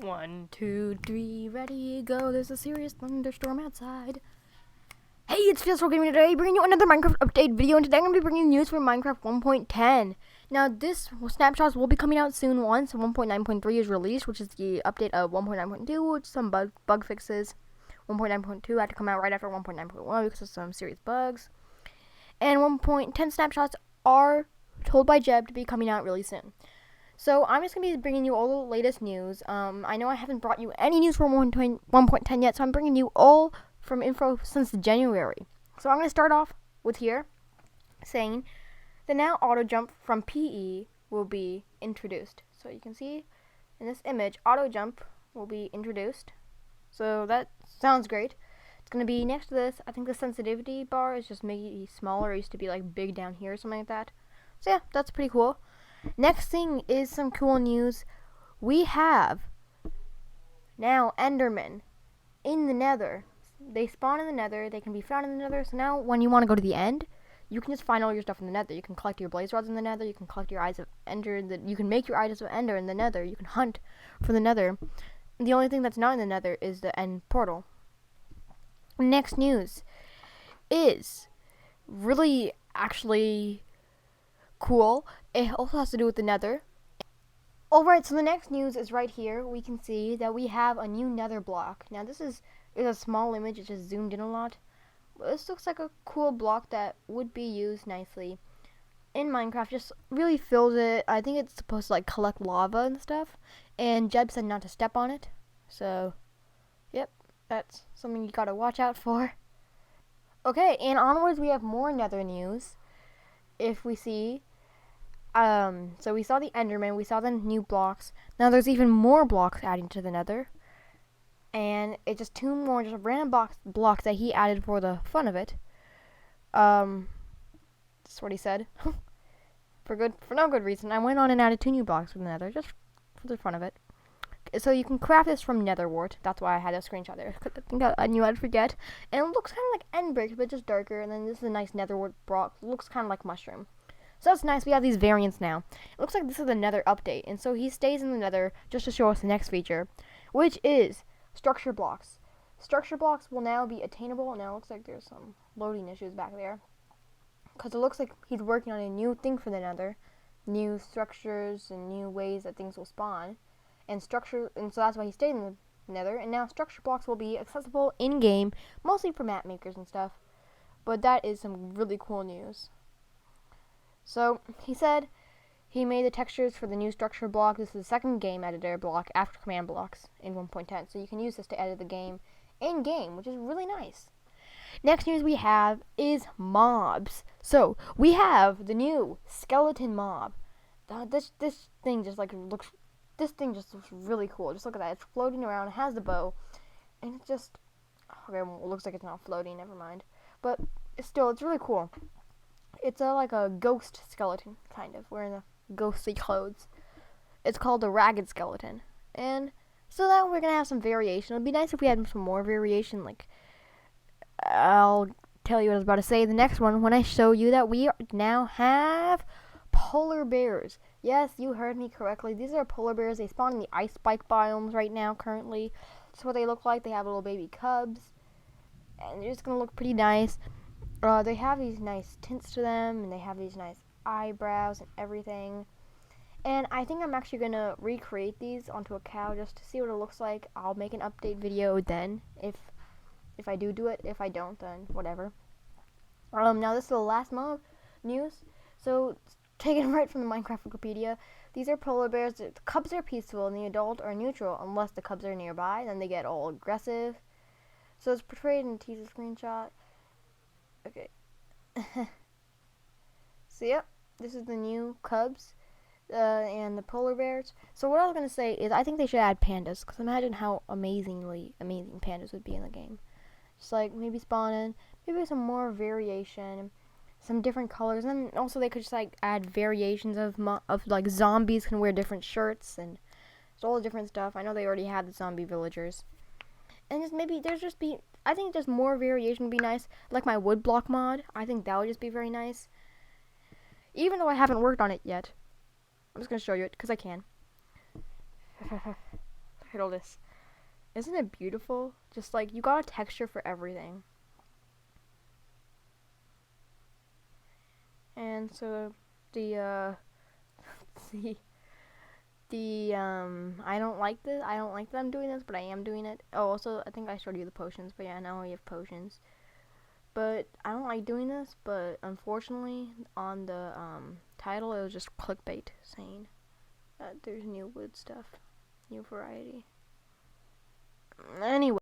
1, 2, 3, ready, go. There's a serious thunderstorm outside. Hey, it's Fieldstorm Gaming today, bringing you another Minecraft update video, and today I'm going to be bringing you news for Minecraft 1.10. Now, this snapshots will be coming out soon once 1.9.3 is released, which is the update of 1.9.2, with some bug fixes. 1.9.2 had to come out right after 1.9.1 because of some serious bugs. And 1.10 snapshots are told by Jeb to be coming out really soon. So I'm just going to be bringing you all the latest news. I know I haven't brought you any news for 1.10 yet, so I'm bringing you all from info since January. So I'm going to start off with here saying that now auto jump from PE will be introduced. So you can see in this image, auto jump will be introduced. So that sounds great. It's going to be next to this. I think the sensitivity bar is just maybe smaller. It used to be like big down here or something like that. So yeah, that's pretty cool. Next thing is some cool news. We have now Endermen in the Nether. They spawn in the Nether. They can be found in the Nether. So now when you want to go to the end, you can just find all your stuff in the Nether. You can collect your blaze rods in the Nether. You can collect your eyes of Ender. You can make your eyes of Ender in the Nether. You can hunt for the Nether. The only thing that's not in the Nether is the end portal. Next news is really actually cool. It also has to do with the Nether. Alright, so the next news is right here. We can see that we have a new Nether block. Now this is a small image. It's just zoomed in a lot. But this looks like a cool block that would be used nicely in Minecraft. Just really fills it. I think it's supposed to like collect lava and stuff. And Jeb said not to step on it. So, yep, that's something you gotta watch out for. Okay, and onwards we have more Nether news. If we see, so we saw the Enderman, we saw the new blocks. Now there's even more blocks adding to the Nether. And it's just two more, just random blocks that he added for the fun of it. That's what he said. for no good reason. I went on and added two new blocks for the Nether, just for the fun of it. So you can craft this from nether wart. That's why I had a screenshot there. I think I knew I'd forget. And it looks kind of like end bricks, but just darker. And then this is a nice nether wart block. It looks kind of like mushroom. So that's nice. We have these variants now. It looks like this is the nether update. And so he stays in the nether just to show us the next feature, which is structure blocks. Structure blocks will now be attainable. Now it looks like there's some loading issues back there, because it looks like he's working on a new thing for the nether. New structures and new ways that things will spawn. And so that's why he stayed in the Nether. And now structure blocks will be accessible in-game, mostly for map makers and stuff. But that is some really cool news. So he said he made the textures for the new structure block. This is the second game editor block after command blocks in 1.10. So you can use this to edit the game in-game, which is really nice. Next news we have is mobs. So we have the new skeleton mob. This thing just like looks. This thing just looks really cool. Just look at that. It's floating around. It has the bow. And it just... Okay, well, it looks like it's not floating. Never mind. But it's really cool. It's like a ghost skeleton, kind of. Wearing the ghostly clothes. It's called the ragged skeleton. And so now we're going to have some variation. It would be nice if we had some more variation. Like, I'll tell you what I was about to say. The next one, when I show you that we now have polar bears. Yes, you heard me correctly. These are polar bears. They spawn in the ice spike biomes right now, currently. That's what they look like. They have little baby cubs. And they're just going to look pretty nice. They have these nice tints to them. And they have these nice eyebrows and everything. And I think I'm actually going to recreate these onto a cow just to see what it looks like. I'll make an update video then. If I do it. If I don't, then whatever. Now this is the last mob news. So taken right from the Minecraft Wikipedia. These are polar bears. The cubs are peaceful and the adults are neutral unless the cubs are nearby. Then they get all aggressive. So it's portrayed in a teaser screenshot. Okay. So yep, this is the new cubs and the polar bears. So what I was going to say is I think they should add pandas, because imagine how amazing pandas would be in the game. Just like maybe spawn in, maybe some more variation, some different colors, and also they could just like add variations of like zombies can wear different shirts and all the different stuff. I know they already had the zombie villagers, and just maybe I think just more variation would be nice. Like my wood block mod, I think that would just be very nice. Even though I haven't worked on it yet, I'm just gonna show you it because I can. Look at all this. Isn't it beautiful? Just like, you got a texture for everything. And so, the, I don't like this. I don't like that I'm doing this, but I am doing it. Oh, also, I think I showed you the potions, but yeah, now we have potions. But I don't like doing this, but unfortunately, on the, title, it was just clickbait saying that there's new wood stuff. New variety. Anyway.